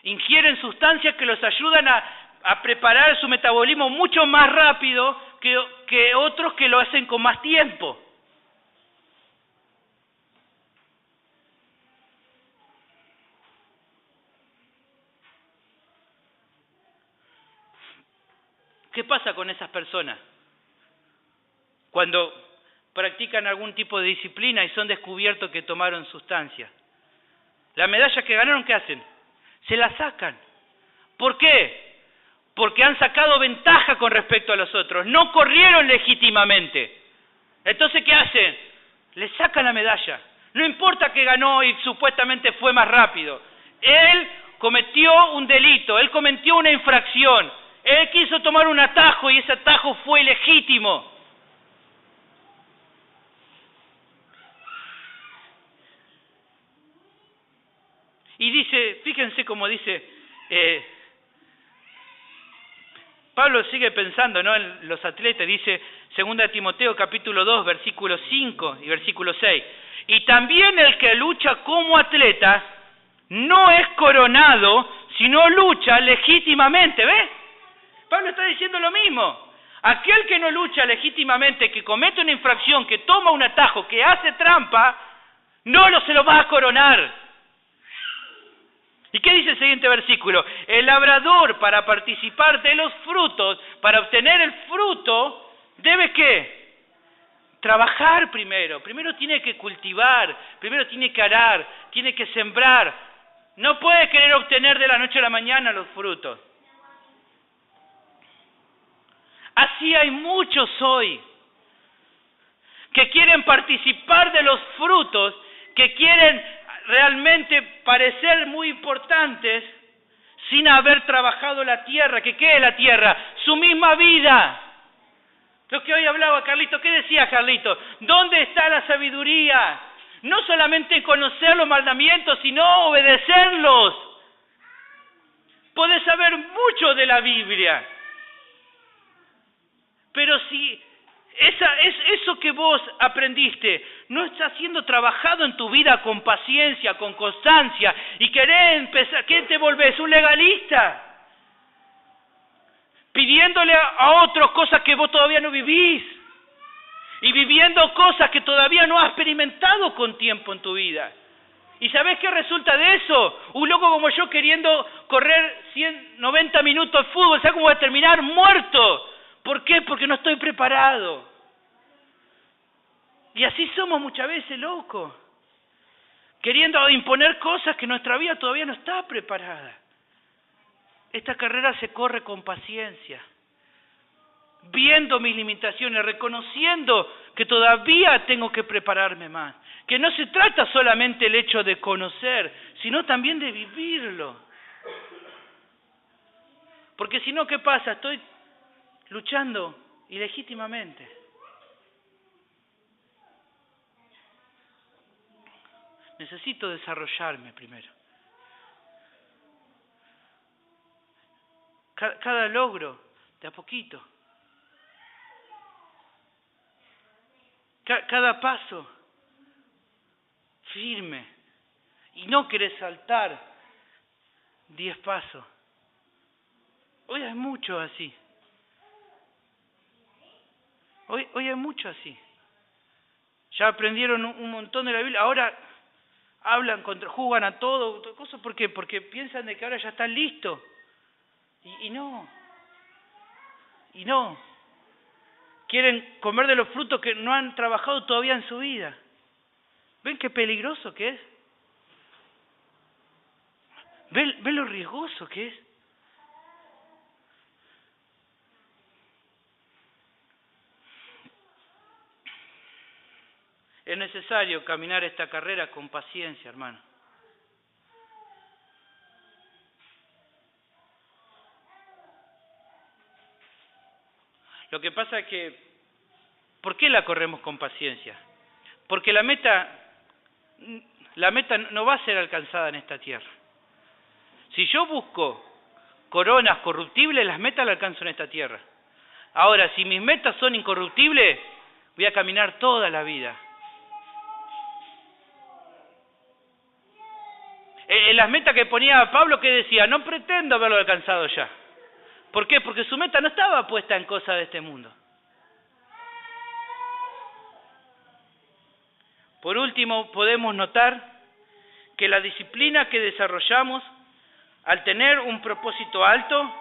Ingieren sustancias que los ayudan a preparar su metabolismo mucho más rápido que otros que lo hacen con más tiempo. ¿Qué pasa con esas personas? Cuando practican algún tipo de disciplina y son descubiertos que tomaron sustancias. La medalla que ganaron, ¿qué hacen? Se la sacan. ¿Por qué? Porque han sacado ventaja con respecto a los otros. No corrieron legítimamente. Entonces, ¿qué hacen? Le sacan la medalla. No importa que ganó y supuestamente fue más rápido. Él cometió un delito, él cometió una infracción. Él quiso tomar un atajo y ese atajo fue ilegítimo. Y dice, fíjense cómo dice, Pablo sigue pensando, ¿no?, en los atletas, dice 2 Timoteo capítulo 2, versículo 5 y versículo 6. Y también el que lucha como atleta no es coronado, sino lucha legítimamente, ¿ves? Pablo está diciendo lo mismo. Aquel que no lucha legítimamente, que comete una infracción, que toma un atajo, que hace trampa, no se lo va a coronar. ¿Y qué dice el siguiente versículo? El labrador, para participar de los frutos, para obtener el fruto, debe ¿qué? Trabajar primero. Primero tiene que cultivar, primero tiene que arar, tiene que sembrar. No puede querer obtener de la noche a la mañana los frutos. Así hay muchos hoy que quieren participar de los frutos, que quieren realmente parecer muy importantes sin haber trabajado la tierra. ¿Qué es la tierra? Su misma vida. Lo que hoy hablaba Carlito, ¿qué decía Carlito? ¿Dónde está la sabiduría? No solamente conocer los mandamientos, sino obedecerlos. Podés saber mucho de la Biblia, pero si eso que vos aprendiste no está siendo trabajado en tu vida con paciencia, con constancia, y querés empezar, ¿qué te volvés? ¿Un legalista? Pidiéndole a otros cosas que vos todavía no vivís, y viviendo cosas que todavía no has experimentado con tiempo en tu vida. ¿Y sabés qué resulta de eso? Un loco como yo queriendo correr 90 minutos de fútbol, ¿sabés cómo voy a terminar? Muerto. ¿Por qué? Porque no estoy preparado. Y así somos muchas veces, locos, queriendo imponer cosas que nuestra vida todavía no está preparada. Esta carrera se corre con paciencia, viendo mis limitaciones, reconociendo que todavía tengo que prepararme más, que no se trata solamente el hecho de conocer, sino también de vivirlo. Porque si no, ¿qué pasa? Estoy luchando ilegítimamente. Necesito desarrollarme primero. Cada logro, de a poquito. Cada paso, firme. Y no querés saltar 10 pasos. Hoy hay mucho así. Hoy hay mucho así. Ya aprendieron un montón de la Biblia, ahora hablan, jugan a todo, cosas. ¿Por qué? Porque piensan de que ahora ya están listos. Y no. Quieren comer de los frutos que no han trabajado todavía en su vida. ¿Ven qué peligroso que es? ¿Ven lo riesgoso que es? Es necesario caminar esta carrera con paciencia, hermano. Lo que pasa es que, ¿por qué la corremos con paciencia? Porque la meta no va a ser alcanzada en esta tierra. Si yo busco coronas corruptibles, las metas las alcanzo en esta tierra. Ahora, si mis metas son incorruptibles, voy a caminar toda la vida. En las metas que ponía Pablo, ¿qué decía? No pretendo haberlo alcanzado ya. ¿Por qué? Porque su meta no estaba puesta en cosas de este mundo. Por último, podemos notar que la disciplina que desarrollamos, al tener un propósito alto,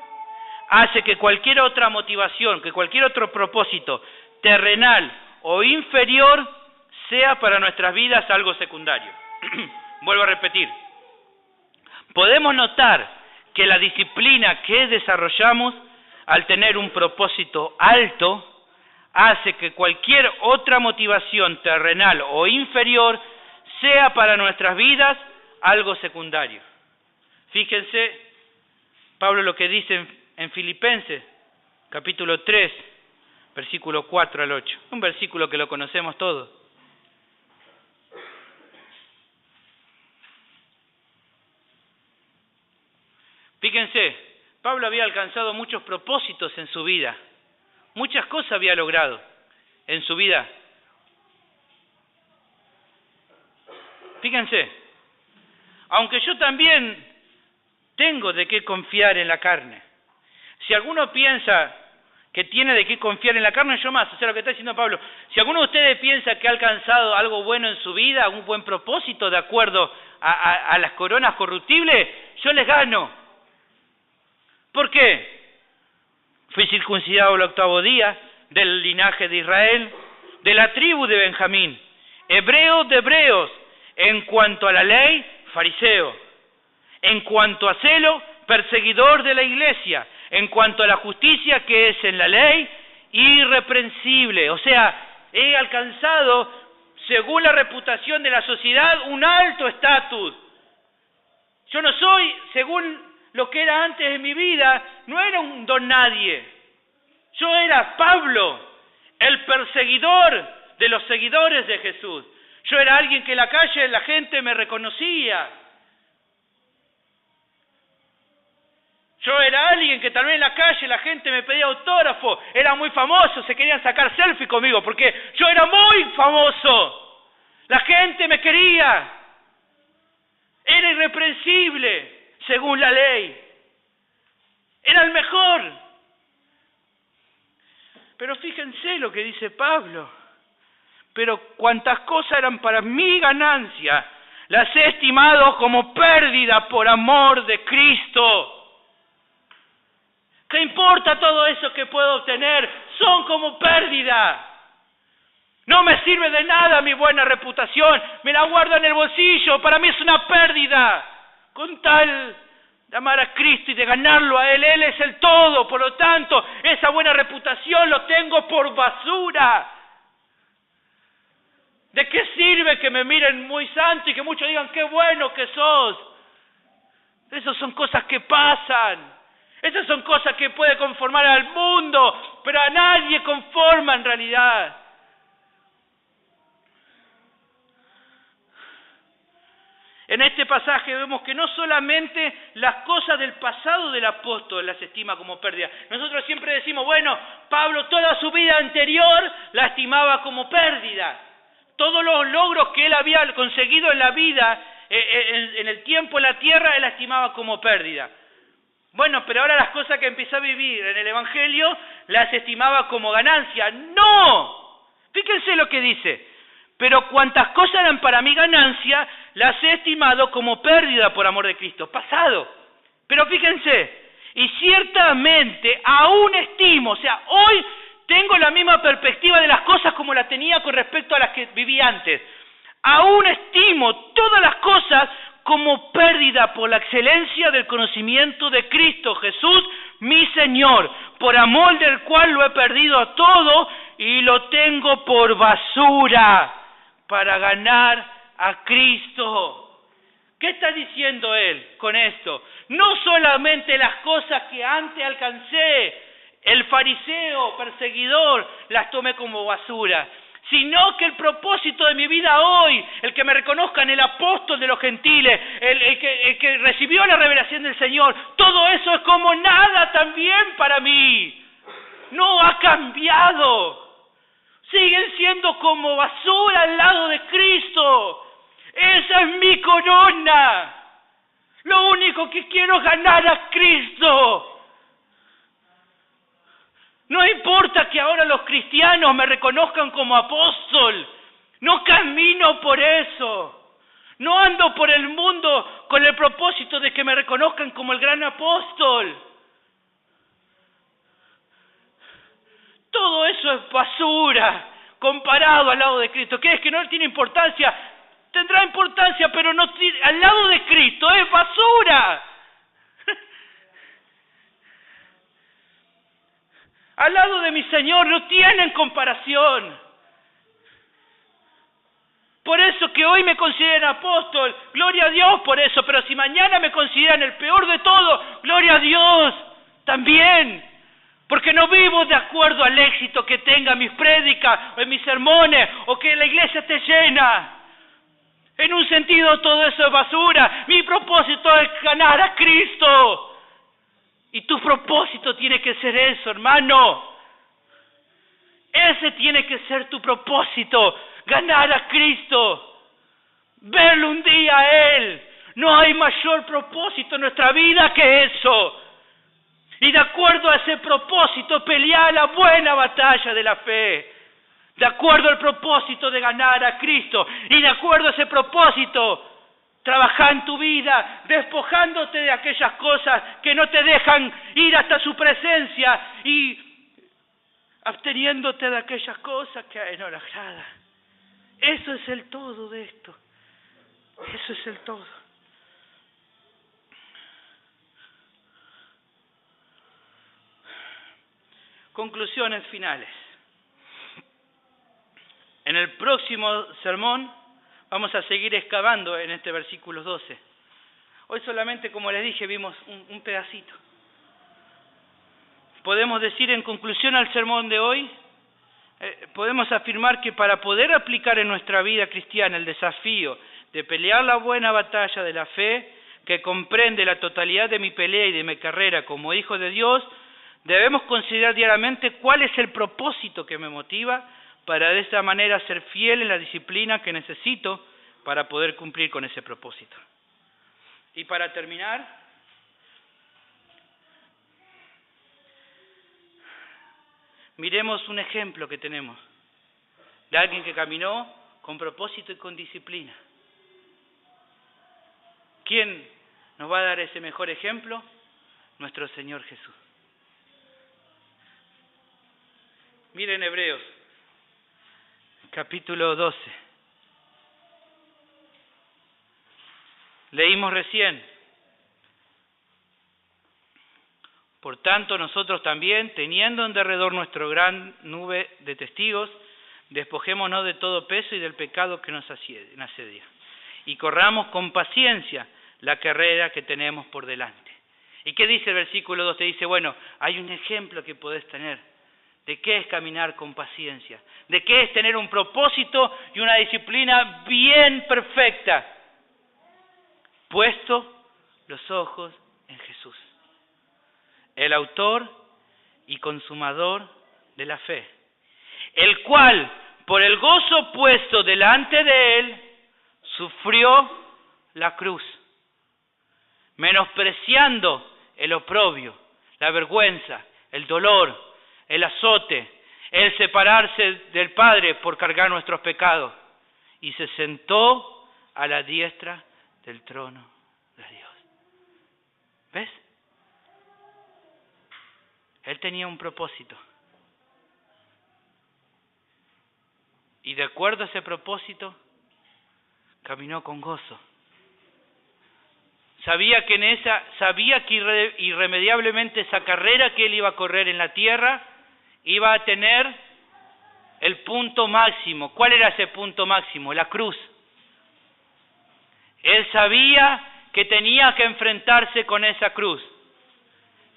hace que cualquier otra motivación, que cualquier otro propósito terrenal o inferior, sea para nuestras vidas algo secundario. Vuelvo a repetir. Podemos notar que la disciplina que desarrollamos, al tener un propósito alto, hace que cualquier otra motivación terrenal o inferior sea para nuestras vidas algo secundario. Fíjense, Pablo lo que dice en Filipenses, capítulo 3, versículo 4 al 8. Un versículo que lo conocemos todos. Fíjense, Pablo había alcanzado muchos propósitos en su vida. Muchas cosas había logrado en su vida. Fíjense, aunque yo también tengo de qué confiar en la carne. Si alguno piensa que tiene de qué confiar en la carne, yo más. O sea, lo que está diciendo Pablo, si alguno de ustedes piensa que ha alcanzado algo bueno en su vida, un buen propósito de acuerdo a las coronas corruptibles, yo les gano. ¿Por qué? Fui circuncidado el 8º día, del linaje de Israel, de la tribu de Benjamín, hebreo de hebreos, en cuanto a la ley, fariseo, en cuanto a celo, perseguidor de la iglesia, en cuanto a la justicia que es en la ley, irreprensible. O sea, he alcanzado, según la reputación de la sociedad, un alto estatus. Yo no soy, según lo que era antes de mi vida, no era un don nadie. Yo era Pablo, el perseguidor de los seguidores de Jesús. Yo era alguien que en la calle la gente me reconocía. Yo era alguien que tal vez en la calle la gente me pedía autógrafo. Era muy famoso, se querían sacar selfie conmigo porque yo era muy famoso. La gente me quería. Era irreprensible, según la ley. Era el mejor. Pero fíjense lo que dice Pablo. Pero cuantas cosas eran para mi ganancia, las he estimado como pérdida por amor de Cristo. ¿Qué importa todo eso que puedo obtener? Son como pérdida. No me sirve de nada mi buena reputación. Me la guardo en el bolsillo. Para mí es una pérdida. Con tal de amar a Cristo y de ganarlo a Él. Él es el todo. Por lo tanto, esa buena reputación lo tengo por basura. ¿De qué sirve que me miren muy santo y que muchos digan qué bueno que sos? Esas son cosas que pasan. Esas son cosas que puede conformar al mundo, pero a nadie conforma en realidad. En este pasaje vemos que no solamente las cosas del pasado del apóstol las estima como pérdida. Nosotros siempre decimos, bueno, Pablo toda su vida anterior la estimaba como pérdida. Todos los logros que él había conseguido en la vida, en el tiempo en la tierra, él la estimaba como pérdida. Bueno, pero ahora las cosas que empezó a vivir en el Evangelio las estimaba como ganancia. ¡No! Fíjense lo que dice. Pero cuantas cosas eran para mi ganancia, las he estimado como pérdida por amor de Cristo. Pasado. Pero fíjense, y ciertamente aún estimo, o sea, hoy tengo la misma perspectiva de las cosas como la tenía con respecto a las que viví antes. Aún estimo todas las cosas como pérdida por la excelencia del conocimiento de Cristo Jesús, mi Señor, por amor del cual lo he perdido a todo y lo tengo por basura para ganar a Cristo. ¿Qué está diciendo él con esto? No solamente las cosas que antes alcancé, el fariseo perseguidor, las tomé como basura, sino que el propósito de mi vida hoy, el que me reconozcan el apóstol de los gentiles, el que recibió la revelación del Señor, todo eso es como nada también para mí. No ha cambiado. Siguen siendo como basura al lado de Cristo. Esa es mi corona. Lo único que quiero es ganar a Cristo. No importa que ahora los cristianos me reconozcan como apóstol. No camino por eso. No ando por el mundo con el propósito de que me reconozcan como el gran apóstol. Todo eso es basura comparado al lado de Cristo. ¿Qué es que no tiene importancia? Tendrá importancia, pero no al lado de Cristo es basura. Al lado de mi Señor no tienen comparación. Por eso que hoy me consideran apóstol, gloria a Dios por eso, pero si mañana me consideran el peor de todo, gloria a Dios también. Porque no vivo de acuerdo al éxito que tenga mis prédicas o en mis sermones o que la iglesia esté llena. En un sentido todo eso es basura. Mi propósito es ganar a Cristo. Y tu propósito tiene que ser eso, hermano. Ese tiene que ser tu propósito, ganar a Cristo, verlo un día a Él. No hay mayor propósito en nuestra vida que eso. Y de acuerdo a ese propósito, pelear la buena batalla de la fe. De acuerdo al propósito de ganar a Cristo. Y de acuerdo a ese propósito, trabajar en tu vida, despojándote de aquellas cosas que no te dejan ir hasta su presencia y absteniéndote de aquellas cosas que a Él no le agrada. Eso es el todo de esto. Eso es el todo. Conclusiones finales. En el próximo sermón vamos a seguir excavando en este versículo 12. Hoy solamente, como les dije, vimos un pedacito. Podemos decir en conclusión al sermón de hoy, podemos afirmar que para poder aplicar en nuestra vida cristiana el desafío de pelear la buena batalla de la fe, que comprende la totalidad de mi pelea y de mi carrera como hijo de Dios, debemos considerar diariamente cuál es el propósito que me motiva para de esta manera ser fiel en la disciplina que necesito para poder cumplir con ese propósito. Y para terminar, miremos un ejemplo que tenemos de alguien que caminó con propósito y con disciplina. ¿Quién nos va a dar ese mejor ejemplo? Nuestro Señor Jesús. Miren Hebreos, capítulo 12. Leímos recién. Por tanto, nosotros también, teniendo en derredor nuestra gran nube de testigos, despojémonos de todo peso y del pecado que nos asedia, y corramos con paciencia la carrera que tenemos por delante. ¿Y qué dice el versículo 2? Te dice, bueno, hay un ejemplo que podés tener. ¿De qué es caminar con paciencia? ¿De qué es tener un propósito y una disciplina bien perfecta? Puesto los ojos en Jesús, el autor y consumador de la fe, el cual, por el gozo puesto delante de Él, sufrió la cruz, menospreciando el oprobio, la vergüenza, el dolor, el azote, el separarse del Padre por cargar nuestros pecados, y se sentó a la diestra del trono de Dios. ¿Ves? Él tenía un propósito. Y de acuerdo a ese propósito, caminó con gozo. Sabía que irremediablemente esa carrera que él iba a correr en la tierra iba a tener el punto máximo. ¿Cuál era ese punto máximo? La cruz. Él sabía que tenía que enfrentarse con esa cruz,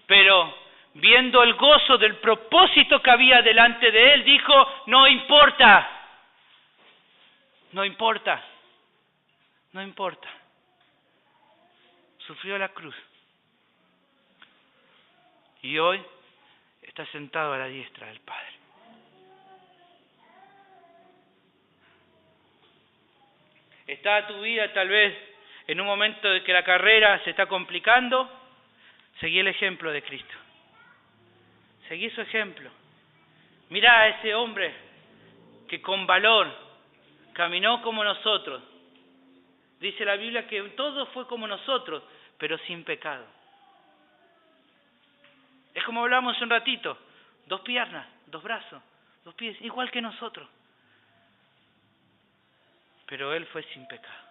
pero viendo el gozo del propósito que había delante de él, dijo, no importa, no importa, no importa. Sufrió la cruz. Y hoy está sentado a la diestra del Padre. ¿Está tu vida tal vez en un momento de que la carrera se está complicando? Seguí el ejemplo de Cristo. Seguí su ejemplo. Mirá a ese hombre que con valor caminó como nosotros. Dice la Biblia que todo fue como nosotros, pero sin pecado. Es como hablamos hace un ratito, 2 piernas, 2 brazos, 2 pies, igual que nosotros. Pero él fue sin pecado.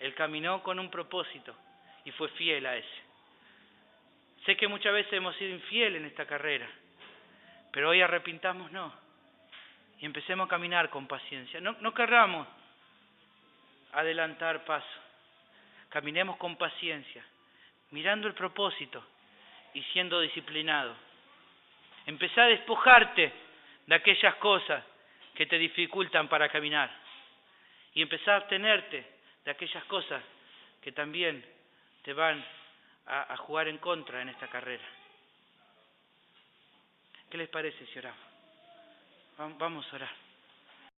Él caminó con un propósito y fue fiel a ese. Sé que muchas veces hemos sido infieles en esta carrera, pero hoy arrepintámonos y empecemos a caminar con paciencia. No querramos adelantar paso. Caminemos con paciencia, mirando el propósito y siendo disciplinado. Empezá a despojarte de aquellas cosas que te dificultan para caminar y empezá a abstenerte de aquellas cosas que también te van a jugar en contra en esta carrera. ¿Qué les parece si oramos? Vamos a orar.